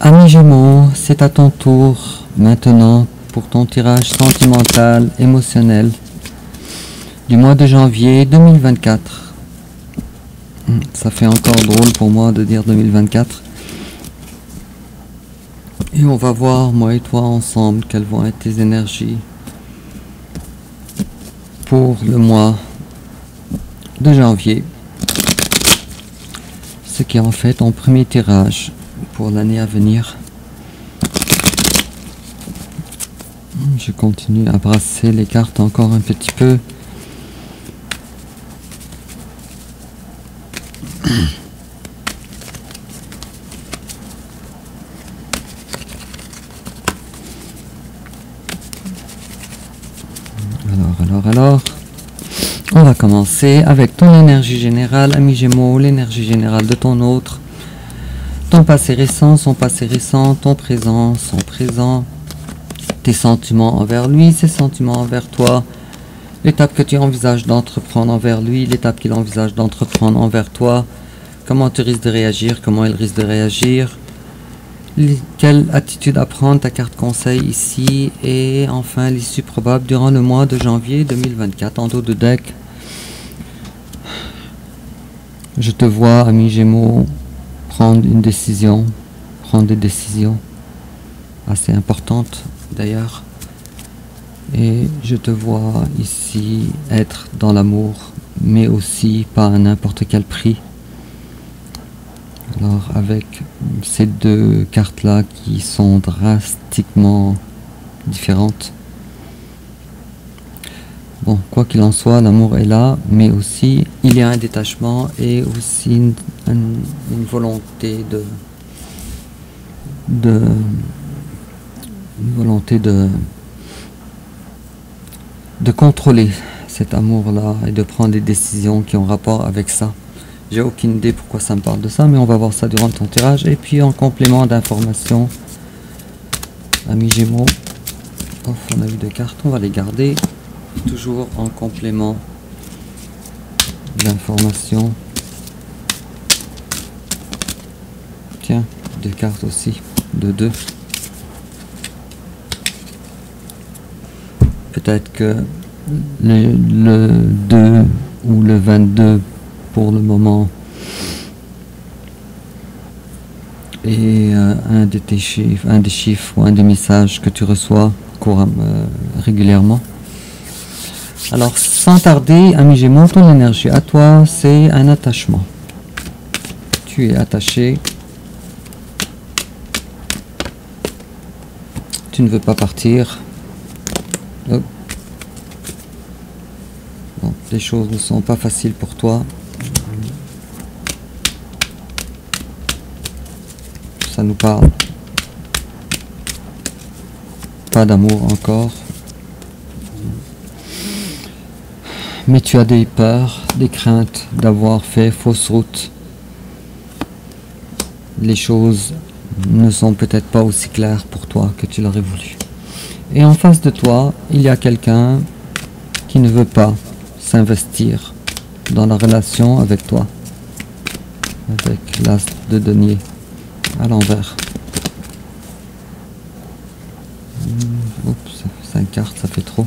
Ami Gémeaux, c'est à ton tour maintenant pour ton tirage sentimental, émotionnel du mois de janvier 2024. Ça fait encore drôle pour moi de dire 2024. Et on va voir, moi et toi ensemble, quelles vont être tes énergies pour le mois de janvier. Ce qui est en fait ton premier tirage pour l'année à venir. Je continue à brasser les cartes encore un petit peu. Alors, on va commencer avec ton énergie générale, ami Gémeaux, l'énergie générale de ton autre, ton passé récent, son passé récent, ton présent, son présent, tes sentiments envers lui, ses sentiments envers toi, l'étape que tu envisages d'entreprendre envers lui, l'étape qu'il envisage d'entreprendre envers toi, comment tu risques de réagir, comment il risque de réagir, quelle attitude à prendre, ta carte conseil ici, et enfin l'issue probable durant le mois de janvier 2024 en dos de deck. Je te vois, ami Gémeaux, prendre une décision, prendre des décisions assez importantes d'ailleurs, et je te vois ici être dans l'amour, mais aussi pas à n'importe quel prix. Alors avec ces deux cartes là qui sont drastiquement différentes, bon, quoi qu'il en soit, l'amour est là, mais aussi il y a un détachement et aussi une volonté de contrôler cet amour là et de prendre des décisions qui ont rapport avec ça. J'ai aucune idée pourquoi ça me parle de ça, mais on va voir ça durant ton tirage. Et puis en complément d'informations, ami Gémeaux, on a eu deux cartes, on va les garder. Toujours en complément d'informations. Tiens, deux cartes aussi, de deux. Peut-être que le 2 ou le 22 pour le moment et un de tes chiffres, un des chiffres ou un des messages que tu reçois régulièrement. Alors sans tarder, ami Gémeaux, ton énergie à toi, c'est un attachement. Tu es attaché. Tu ne veux pas partir. Hop. Bon, les choses ne sont pas faciles pour toi. Ça nous parle pas d'amour encore, mais tu as des peurs, des craintes d'avoir fait fausse route. Les choses ne sont peut-être pas aussi claires pour toi que tu l'aurais voulu. Et en face de toi, il y a quelqu'un qui ne veut pas s'investir dans la relation avec toi, avec l'as de denier à l'envers. Oups, ça fait 5 cartes, ça fait trop.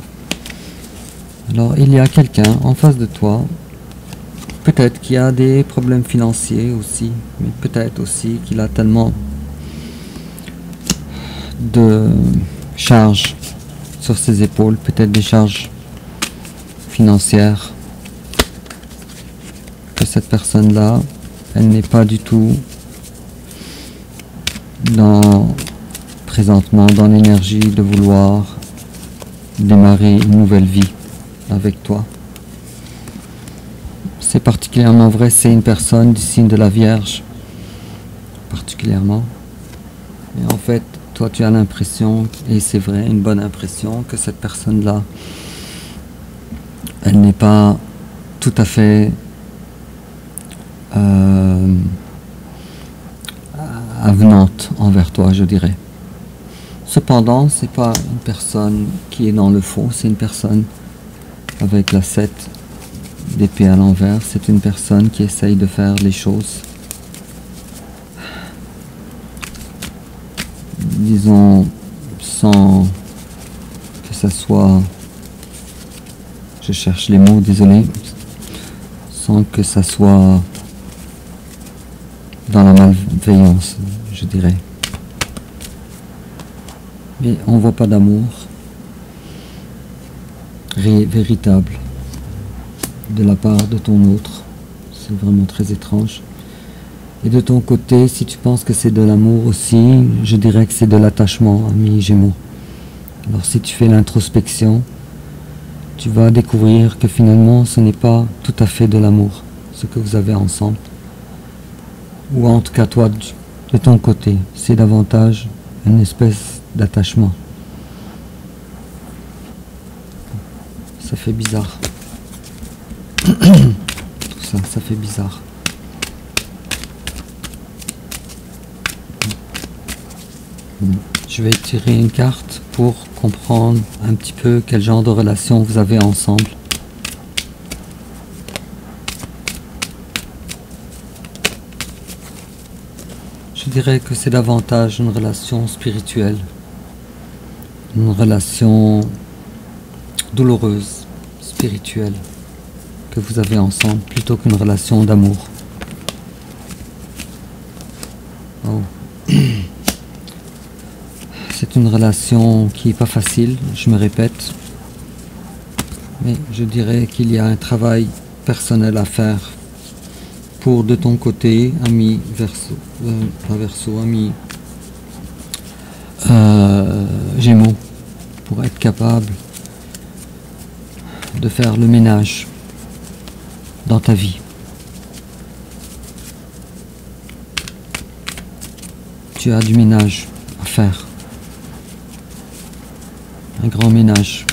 Alors il y a quelqu'un en face de toi, peut-être qu'il y a des problèmes financiers aussi, mais peut-être aussi qu'il a tellement de charges sur ses épaules, peut-être des charges financières, que cette personne-là, elle n'est pas du tout présentement dans l'énergie de vouloir démarrer une nouvelle vie avec toi. C'est particulièrement vrai, c'est une personne du signe de la Vierge, particulièrement. Et en fait, toi tu as l'impression, et c'est vrai, une bonne impression, que cette personne-là, elle n'est pas tout à fait avenante envers toi, je dirais. Cependant, c'est pas une personne qui est dans le faux, c'est une personne avec la 7 d'épée à l'envers, c'est une personne qui essaye de faire les choses disons, sans que ça soit, je cherche les mots, désolé, sans que ça soit dans la malveillance, je dirais. Mais on voit pas d'amour véritable de la part de ton autre. C'est vraiment très étrange. Et de ton côté, si tu penses que c'est de l'amour aussi, je dirais que c'est de l'attachement, ami Gémeaux. Alors si tu fais l'introspection, tu vas découvrir que finalement ce n'est pas tout à fait de l'amour, ce que vous avez ensemble. Ou en tout cas toi, de ton côté, c'est davantage une espèce d'attachement. Ça fait bizarre. Tout ça, ça fait bizarre. Je vais tirer une carte pour comprendre un petit peu quel genre de relation vous avez ensemble. Je dirais que c'est davantage une relation spirituelle, une relation douloureuse, spirituelle, que vous avez ensemble, plutôt qu'une relation d'amour. Oh. C'est une relation qui n'est pas facile, je me répète, mais je dirais qu'il y a un travail personnel à faire pour, de ton côté, ami Verseau, pas Verseau, ami Gémeaux, pour être capable de faire le ménage dans ta vie. Tu as du ménage à faire. Un grand ménage.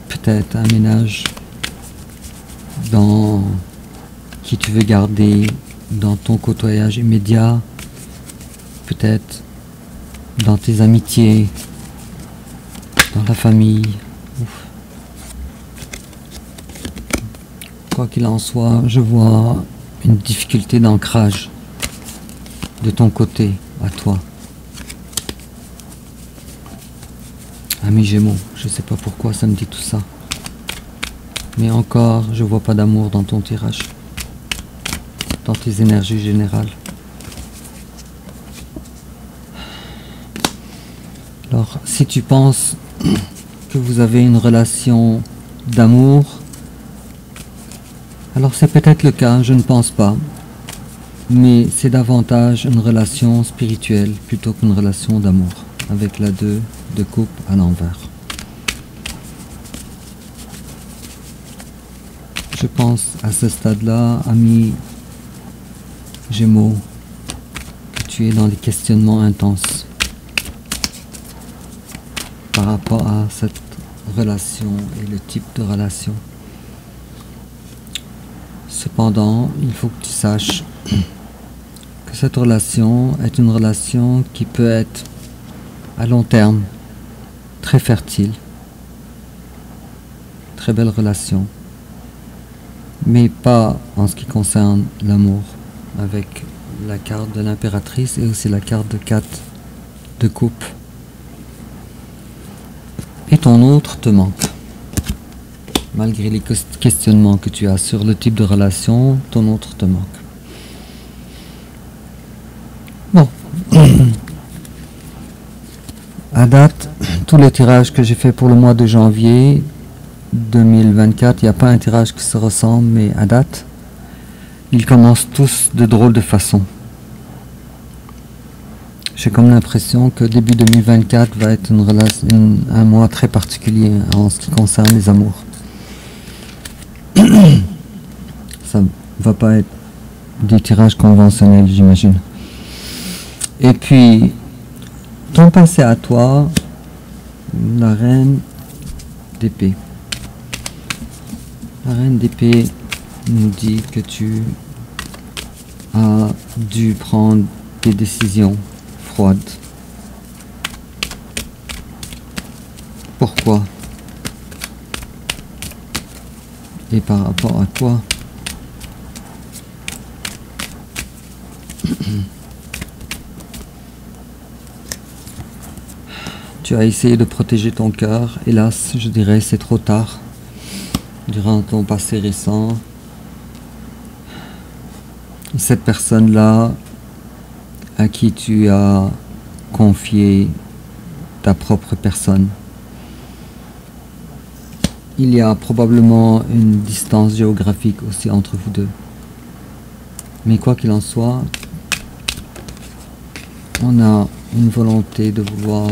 Peut-être un ménage dans qui tu veux garder dans ton côtoyage immédiat. Peut-être dans tes amitiés, dans la famille. Ouf. Quoi qu'il en soit, je vois une difficulté d'ancrage de ton côté, à toi. Ami Gémeaux, je ne sais pas pourquoi ça me dit tout ça. Mais encore, je vois pas d'amour dans ton tirage, dans tes énergies générales. Alors, si tu penses que vous avez une relation d'amour, alors c'est peut-être le cas, je ne pense pas. Mais c'est davantage une relation spirituelle plutôt qu'une relation d'amour, avec la 2 de coupe à l'envers. Je pense à ce stade-là, ami Gémeaux, que tu es dans des questionnements intenses par rapport à cette relation et le type de relation. Cependant, il faut que tu saches que cette relation est une relation qui peut être à long terme très fertile, très belle relation, mais pas en ce qui concerne l'amour, avec la carte de l'impératrice et aussi la carte de 4 de coupe. Et ton autre te manque. Malgré les questionnements que tu as sur le type de relation, ton autre te manque. Bon. À date, tous les tirages que j'ai fait pour le mois de janvier 2024, il n'y a pas un tirage qui se ressemble, mais à date, ils commencent tous de drôles de façon. J'ai comme l'impression que début 2024 va être un mois très particulier en ce qui concerne les amours. Ça va pas être des tirages conventionnels, j'imagine. Et puis, ton passé à toi, la reine d'épée. La reine d'épée nous dit que tu as dû prendre des décisions froides. Pourquoi? Et par rapport à quoi? Tu as essayé de protéger ton cœur. Hélas, je dirais, c'est trop tard. Durant ton passé récent, cette personne-là à qui tu as confié ta propre personne, il y a probablement une distance géographique aussi entre vous deux. Mais quoi qu'il en soit, on a une volonté de vouloir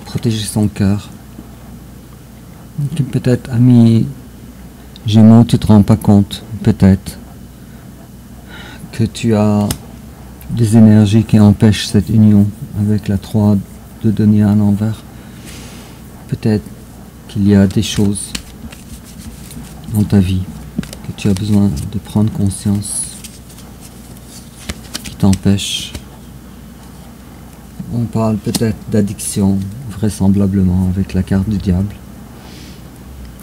protéger son cœur. Peut-être, ami Gémeaux, tu te rends pas compte, peut-être, que tu as des énergies qui empêchent cette union avec la 3 de denier à l'envers. Peut-être qu'il y a des choses dans ta vie que tu as besoin de prendre conscience qui t'empêchent. On parle peut-être d'addiction, vraisemblablement, avec la carte du diable,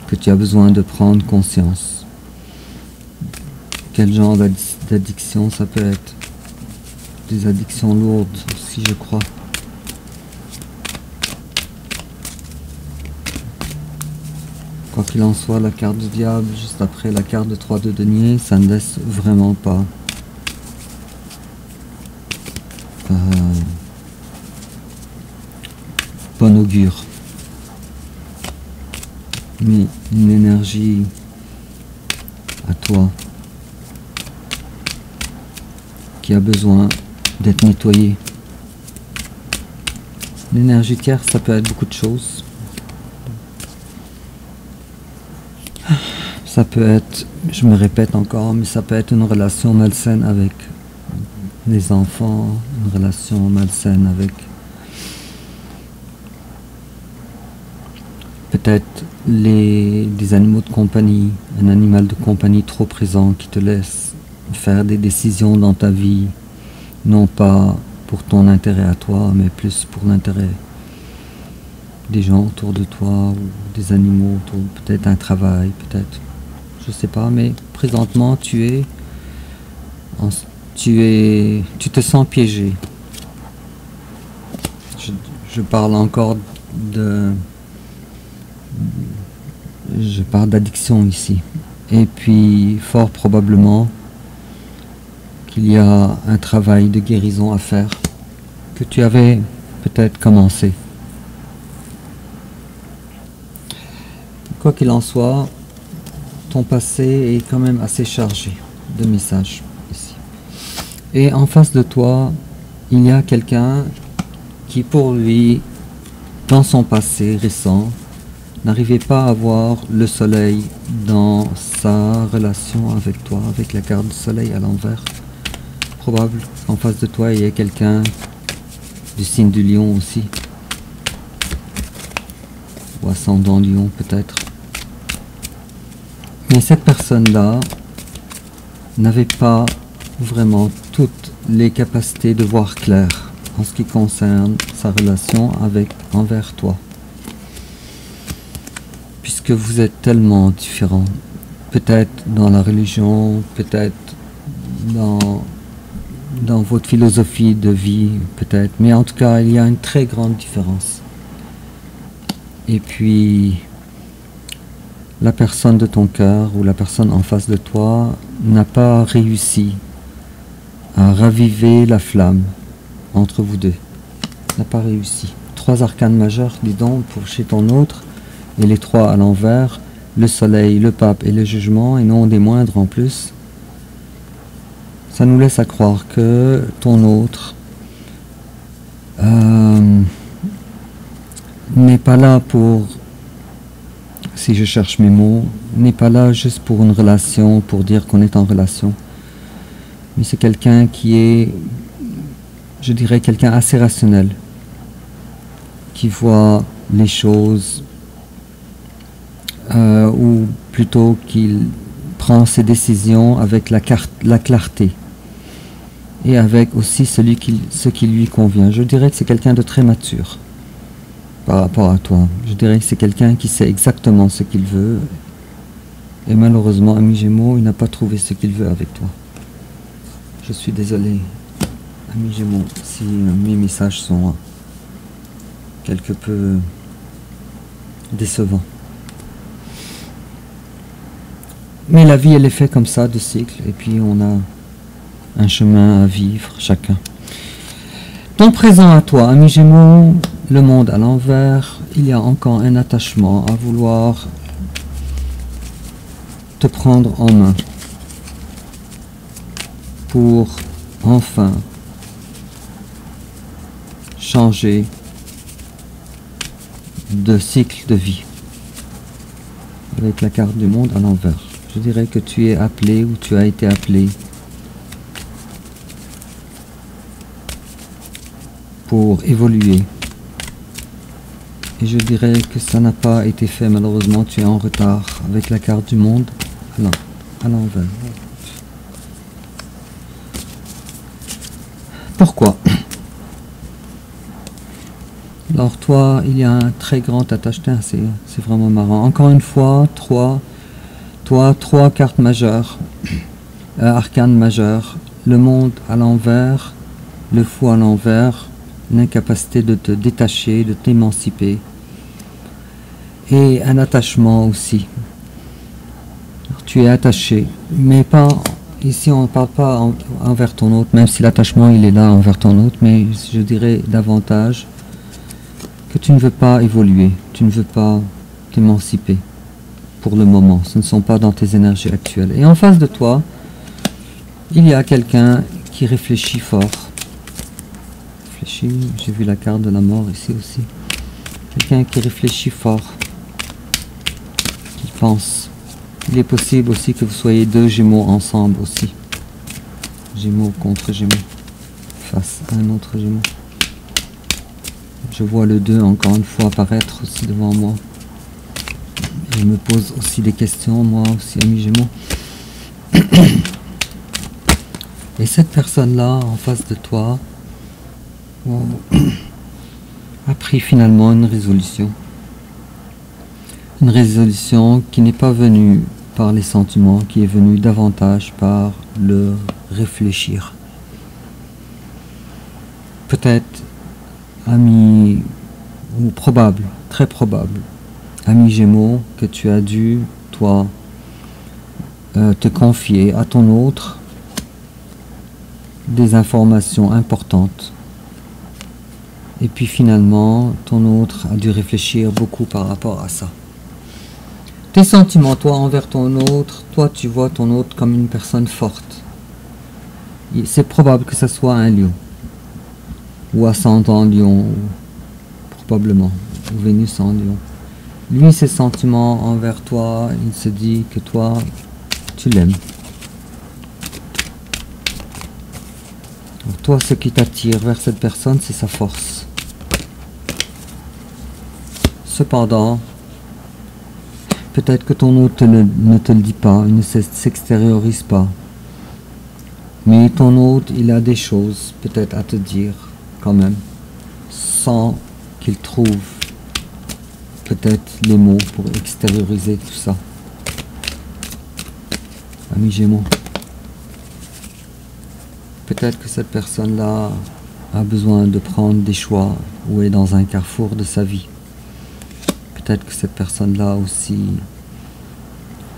que tu as besoin de prendre conscience. Quel genre d'addiction ça peut être? Des addictions lourdes aussi, je crois. Quoi qu'il en soit, la carte du diable, juste après la carte de 3 de denier, ça ne laisse vraiment pas bon augure. Mais une énergie à toi qui a besoin d'être nettoyée. L'énergie tierce, ça peut être beaucoup de choses. Ça peut être, je me répète encore, mais ça peut être une relation malsaine avec les enfants, une relation malsaine avec peut-être des animaux de compagnie, un animal de compagnie trop présent qui te laisse faire des décisions dans ta vie, non pas pour ton intérêt à toi, mais plus pour l'intérêt des gens autour de toi, ou des animaux autour, peut-être un travail, peut-être, je sais pas, mais présentement tu te sens piégé. Je parle encore je parle d'addiction ici. Et puis, fort probablement qu'il y a un travail de guérison à faire que tu avais peut-être commencé. Quoi qu'il en soit, ton passé est quand même assez chargé de messages ici. Et en face de toi, il y a quelqu'un qui, pour lui, dans son passé récent, n'arrivait pas à voir le soleil dans sa relation avec toi, avec la carte du soleil à l'envers. Probable qu'en face de toi, il y ait quelqu'un du signe du lion aussi. Ou ascendant lion peut-être. Mais cette personne-là n'avait pas vraiment toutes les capacités de voir clair en ce qui concerne sa relation envers toi. Puisque vous êtes tellement différents, peut-être dans la religion, peut-être dans votre philosophie de vie, peut-être, mais en tout cas, il y a une très grande différence. Et puis, la personne de ton cœur ou la personne en face de toi n'a pas réussi à raviver la flamme entre vous deux. N'a pas réussi. 3 arcanes majeures, dis donc, pour chez ton autre, et les 3 à l'envers, le soleil, le pape et le jugement, et non des moindres en plus. Ça nous laisse à croire que ton autre n'est pas là pour, si je cherche mes mots, n'est pas là juste pour une relation, pour dire qu'on est en relation. Mais c'est quelqu'un qui est, je dirais, quelqu'un assez rationnel, qui voit les choses, ou plutôt qu'il prend ses décisions avec la clarté, et avec aussi ce qui lui convient. Je dirais que c'est quelqu'un de très mature par rapport à toi. Je dirais que c'est quelqu'un qui sait exactement ce qu'il veut, et malheureusement, ami Gémeaux, il n'a pas trouvé ce qu'il veut avec toi. Je suis désolé, ami Gémeaux, si mes messages sont quelque peu décevant. Mais la vie, elle est faite comme ça, de cycles, et puis on a un chemin à vivre, chacun. Ton présent à toi, ami Gémeaux, le monde à l'envers, il y a encore un attachement à vouloir te prendre en main pour enfin changer de cycle de vie. Avec la carte du monde à l'envers. Je dirais que tu es appelé ou tu as été appelé pour évoluer. Et je dirais que ça n'a pas été fait, malheureusement, tu es en retard avec la carte du monde à l'envers. Pourquoi? Alors toi, il y a un très grand attachement, c'est vraiment marrant. Encore une fois, trois cartes majeures, arcanes majeures, le monde à l'envers, le fou à l'envers, l'incapacité de te détacher, de t'émanciper, et un attachement aussi. Alors, tu es attaché, mais pas, ici on ne parle pas envers ton autre, même si l'attachement il est là envers ton autre, mais je dirais davantage que tu ne veux pas évoluer, tu ne veux pas t'émanciper pour le moment, ce ne sont pas dans tes énergies actuelles. Et en face de toi, il y a quelqu'un qui réfléchit fort. J'ai vu la carte de la mort ici aussi. Quelqu'un qui réfléchit fort, qui pense. Il est possible aussi que vous soyez deux Gémeaux ensemble aussi. Gémeaux contre Gémeaux, face à un autre Gémeaux. Je vois le 2 encore une fois apparaître aussi devant moi. Je me pose aussi des questions, moi aussi, ami Gémeaux. Et cette personne-là, en face de toi, a pris finalement une résolution. Une résolution qui n'est pas venue par les sentiments, qui est venue davantage par le réfléchir. Peut-être, ami, ou probable, très probable, ami Gémeaux, que tu as dû, toi, te confier à ton autre des informations importantes. Et puis finalement, ton autre a dû réfléchir beaucoup par rapport à ça. Tes sentiments, toi, envers ton autre, toi, tu vois ton autre comme une personne forte. C'est probable que ce soit un lion, ou ascendant lion, probablement, ou Vénus en lion. Lui, ses sentiments envers toi, il se dit que toi, tu l'aimes. Toi, ce qui t'attire vers cette personne, c'est sa force. Cependant, peut-être que ton autre ne te le dit pas, il ne s'extériorise pas. Mais ton autre, il a des choses peut-être à te dire quand même, sans qu'il trouve peut-être les mots pour extérioriser tout ça. Ami Gémeaux, peut-être que cette personne-là a besoin de prendre des choix ou est dans un carrefour de sa vie. Peut-être que cette personne-là aussi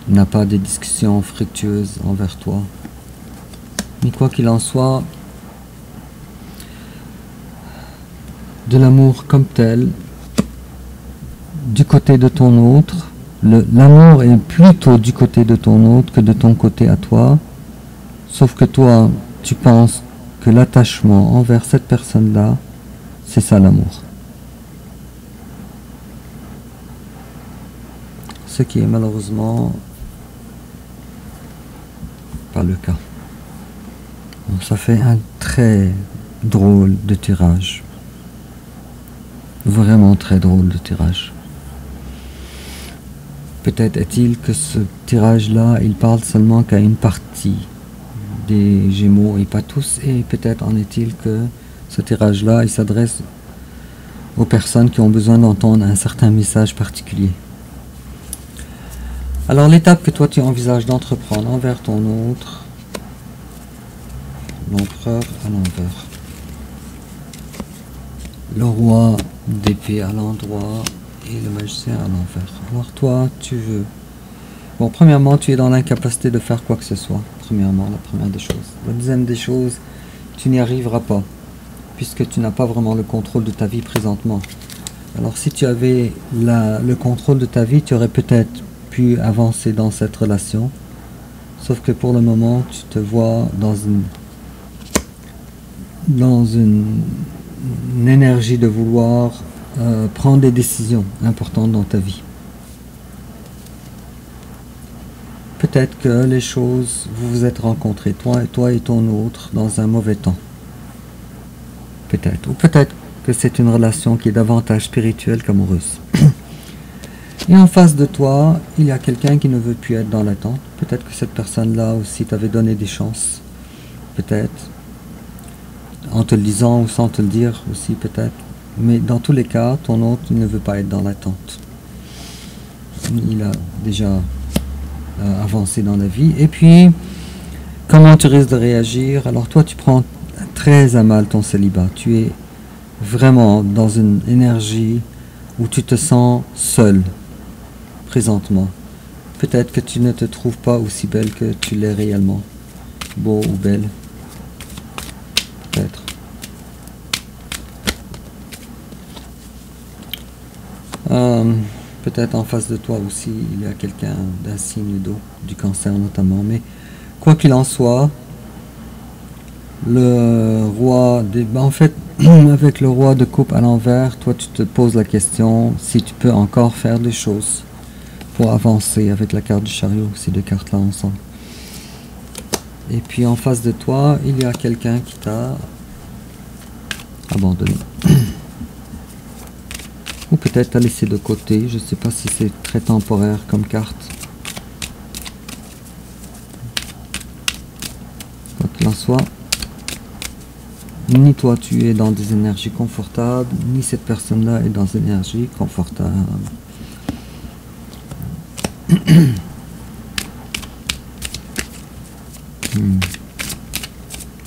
n'a pas de discussions fructueuses envers toi. Mais quoi qu'il en soit, de l'amour comme tel, du côté de ton autre, l'amour est plutôt du côté de ton autre que de ton côté à toi, sauf que toi, tu penses que l'attachement envers cette personne-là, c'est ça l'amour. Ce qui est malheureusement pas le cas. Donc ça fait un très drôle de tirage. Vraiment très drôle de tirage. Peut-être est-il que ce tirage-là, il parle seulement qu'à une partie des Gémeaux et pas tous, et peut-être en est-il que ce tirage-là, il s'adresse aux personnes qui ont besoin d'entendre un certain message particulier. Alors l'étape que toi tu envisages d'entreprendre envers ton autre, l'empereur à l'envers, le roi d'épée à l'endroit et le magicien à l'envers. Alors toi, tu veux... Bon, premièrement, tu es dans l'incapacité de faire quoi que ce soit. Premièrement, la première des choses. La deuxième des choses, tu n'y arriveras pas, puisque tu n'as pas vraiment le contrôle de ta vie présentement. Alors si tu avais le contrôle de ta vie, tu aurais peut-être pu avancer dans cette relation. Sauf que pour le moment, tu te vois dans une énergie de vouloir prendre des décisions importantes dans ta vie. Peut-être que les choses, vous vous êtes rencontrés, toi et ton autre, dans un mauvais temps. Peut-être. Ou peut-être que c'est une relation qui est davantage spirituelle qu'amoureuse. Et en face de toi, il y a quelqu'un qui ne veut plus être dans l'attente. Peut-être que cette personne-là aussi t'avait donné des chances. Peut-être. En te le disant ou sans te le dire aussi, peut-être. Mais dans tous les cas, ton autre, il ne veut pas être dans l'attente. Il a déjà avancé dans la vie. Et puis, comment tu risques de réagir? Alors toi, tu prends très à mal ton célibat. Tu es vraiment dans une énergie où tu te sens seul présentement. Peut-être que tu ne te trouves pas aussi belle que tu l'es réellement. Beau ou belle. Peut-être. Peut-être en face de toi aussi, il y a quelqu'un d'un signe d'eau, du cancer notamment. Mais quoi qu'il en soit, le roi des... En fait, avec le roi de coupe à l'envers, toi tu te poses la question si tu peux encore faire des choses pour avancer avec la carte du chariot, ces deux cartes là ensemble. Et puis en face de toi, il y a quelqu'un qui t'a abandonné. Ou peut-être t'a laissé de côté, je ne sais pas si c'est très temporaire comme carte. Quoi qu'il en soit, ni toi tu es dans des énergies confortables, ni cette personne-là est dans des énergies confortables.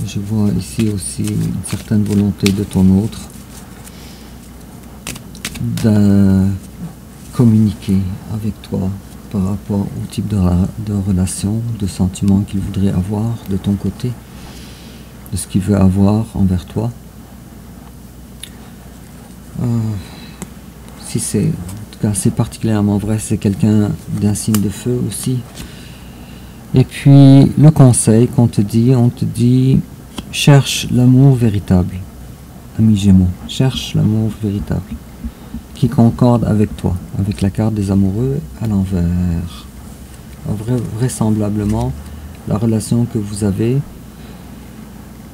Je vois ici aussi une certaine volonté de ton autre de communiquer avec toi par rapport au type de relation, de sentiments qu'il voudrait avoir de ton côté, de ce qu'il veut avoir envers toi. Si c'est, en tout cas c'est particulièrement vrai, c'est quelqu'un d'un signe de feu aussi. Et puis le conseil qu'on te dit, on te dit cherche l'amour véritable, ami Gémeaux, cherche l'amour véritable qui concorde avec toi, avec la carte des amoureux à l'envers. Vraisemblablement, la relation que vous avez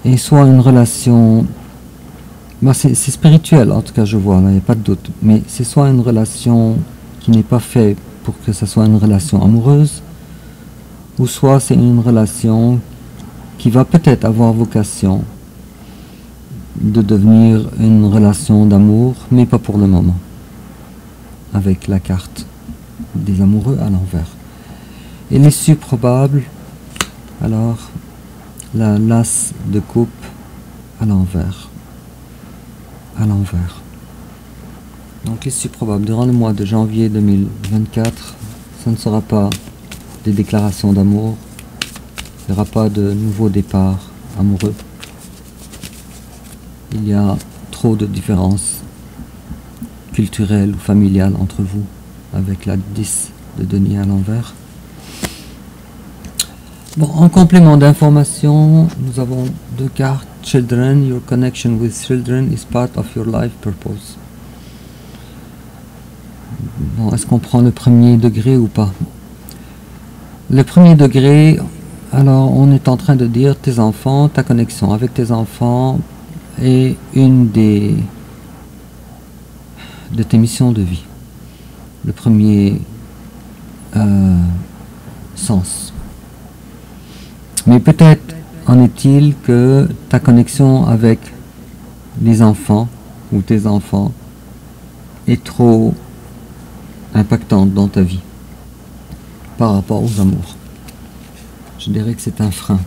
est soit une relation, c'est spirituel en tout cas, je vois, il n'y a pas de doute, mais c'est soit une relation qui n'est pas faite pour que ce soit une relation amoureuse, ou soit c'est une relation qui va peut-être avoir vocation de devenir une relation d'amour, mais pas pour le moment, avec la carte des amoureux à l'envers. Et l'issue probable, alors, la l'as de coupe à l'envers. À l'envers. Donc l'issue probable, durant le mois de janvier 2024, ce ne sera pas des déclarations d'amour, il n'y aura pas de nouveau départ amoureux. Il y a trop de différences culturelles ou familiales entre vous, avec la 10 de denier à l'envers. Bon, en complément d'information, nous avons deux cartes. Children, your connection with children is part of your life purpose. Bon, est-ce qu'on prend le premier degré ou pas? Le premier degré, alors on est en train de dire tes enfants, ta connexion avec tes enfants est une de tes missions de vie. Le premier sens. Mais peut-être en est-il que ta connexion avec les enfants ou tes enfants est trop impactante dans ta vie par rapport aux amours. Je dirais que c'est un frein.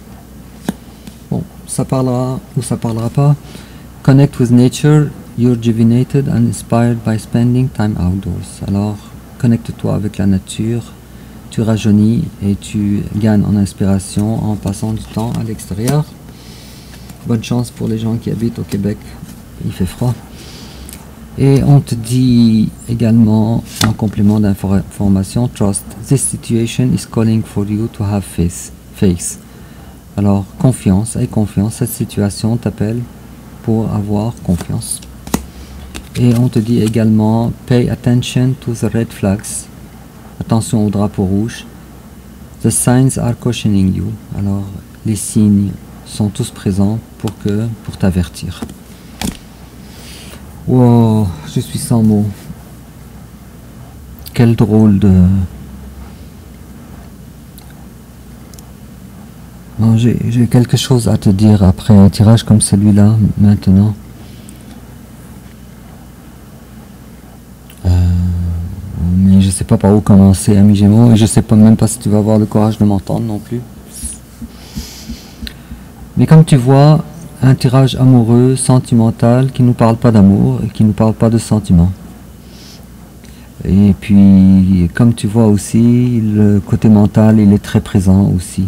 Bon, ça parlera ou ça parlera pas. Connect with nature, You're rejuvenated and inspired by spending time outdoors. Alors, connecte-toi avec la nature, tu rajeunis et tu gagnes en inspiration en passant du temps à l'extérieur. Bonne chance pour les gens qui habitent au Québec, il fait froid. Et on te dit également, en complément d'information, trust. This situation is calling for you to have faith. Alors, confiance, aie confiance. Cette situation t'appelle pour avoir confiance. Et on te dit également, pay attention to the red flags. Attention aux drapeaux rouges. The signs are cautioning you. Alors, les signes sont tous présents pour t'avertir. Wow, je suis sans mots. Quel drôle de... Bon, j'ai quelque chose à te dire après un tirage comme celui-là, maintenant. Mais je sais pas par où commencer, ami Gémeaux, et je sais pas même pas si tu vas avoir le courage de m'entendre non plus. Mais comme tu vois, un tirage amoureux, sentimental, qui ne nous parle pas d'amour et qui ne nous parle pas de sentiments. Et puis, comme tu vois aussi, le côté mental, il est très présent aussi.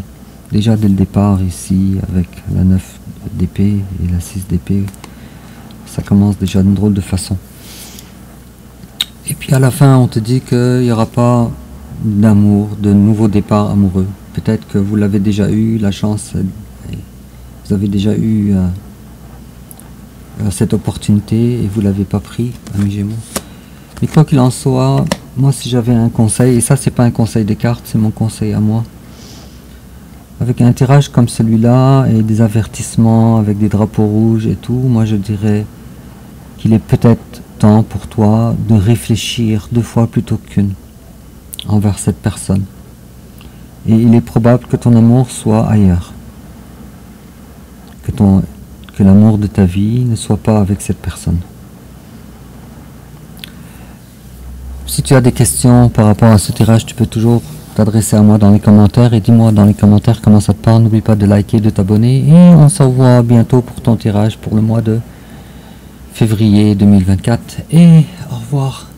Déjà dès le départ ici, avec la 9 d'épée et la 6 d'épée, ça commence déjà d'une drôle de façon. Et puis à la fin, on te dit qu'il n'y aura pas d'amour, de nouveau départ amoureux. Peut-être que vous l'avez déjà eu, la chance, vous avez déjà eu cette opportunité et vous ne l'avez pas pris, ami Gémeaux. Mais quoi qu'il en soit, moi si j'avais un conseil, et ça c'est pas un conseil des cartes, c'est mon conseil à moi. Avec un tirage comme celui-là et des avertissements avec des drapeaux rouges et tout, moi je dirais qu'il est peut-être temps pour toi de réfléchir 2 fois plutôt qu'une envers cette personne. Et il est probable que ton amour soit ailleurs. Que l'amour de ta vie ne soit pas avec cette personne. Si tu as des questions par rapport à ce tirage, tu peux toujours t'adresser à moi dans les commentaires et dis-moi dans les commentaires comment ça te parle. N'oublie pas de liker, de t'abonner et on se revoit bientôt pour ton tirage pour le mois de février 2024 et au revoir.